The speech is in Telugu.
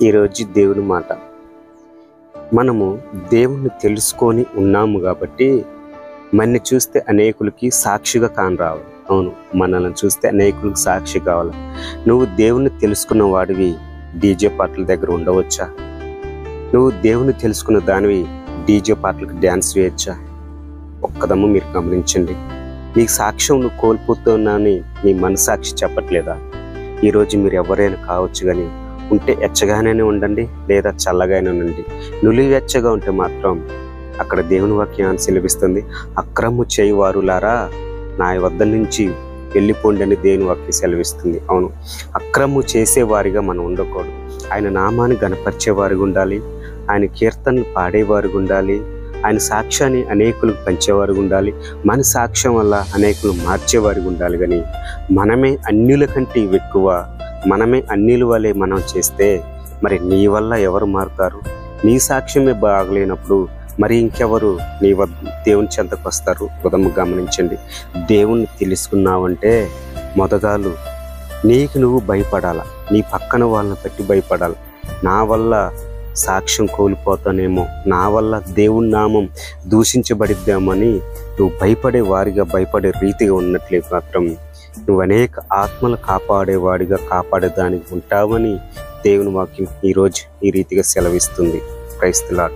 ఈరోజు దేవుని మాట. మనము దేవుణ్ణి తెలుసుకొని ఉన్నాము కాబట్టి మనని చూస్తే అనేకులకి సాక్షిగా కానరావాలి. అవును, మనల్ని చూస్తే అనేకులకు సాక్షి కావాలి. నువ్వు దేవుణ్ణి తెలుసుకున్న వాడివి డీజే పాటల దగ్గర ఉండవచ్చా? నువ్వు దేవుని తెలుసుకున్న దానివి డీజే పాటలకు డ్యాన్స్ వేయచ్చా? ఒక్కదమ్మ మీరు గమనించండి. నీ సాక్ష్యం నువ్వు కోల్పోతున్నానని నీ మనసాక్షి చెప్పట్లేదా? ఈరోజు మీరు ఎవరైనా కావచ్చు, కానీ ఉంటే ఎచ్చగానే ఉండండి, లేదా చల్లగానే ఉండండి. నులివెచ్చగా ఉంటే మాత్రం అక్కడ దేవుని వాక్యం సెలవిస్తుంది, అక్రము చేయువారులారా నా వద్ద నుంచి వెళ్ళిపోండి అని దేవుని వాక్యం సెలవిస్తుంది. అవును, అక్రము చేసేవారిగా మనం ఉండకూడదు. ఆయన నామాన్ని గణపరిచేవారిగా ఉండాలి, ఆయన కీర్తనలు పాడేవారిగా ఉండాలి, ఆయన సాక్ష్యాన్ని అనేకులకు పంచేవారిగా ఉండాలి, మన సాక్ష్యం వల్ల అనేకులు మార్చేవారిగా ఉండాలి. కానీ మనమే అన్యుల కంటే ఎక్కువ, మనమే అన్యుల వలె మనం చేస్తే మరి నీ వల్ల ఎవరు మారుతారు? నీ సాక్ష్యమే బాగలేనప్పుడు మరి ఇంకెవరు నీ దేవుని చెంతకు వస్తారు? ఉదయం గమనించండి. దేవుణ్ణి తెలుసుకున్నావంటే మొదగాలు నీకు నువ్వు భయపడాలా, నీ పక్కన వాళ్ళని బట్టి భయపడాలి. నా వల్ల సాక్ష్యం కోల్పోతానేమో, నా వల్ల దేవుని నామం దూషించబడిద్దామని నువ్వు భయపడే వారిగా, భయపడే రీతిగా ఉన్నట్లే మాత్రం నువ్వు అనేక ఆత్మలు కాపాడేవాడిగా, కాపాడేదానికి ఉంటావని దేవుని వాక్యం ఈరోజు ఈ రీతిగా సెలవిస్తుంది. క్రైస్తవ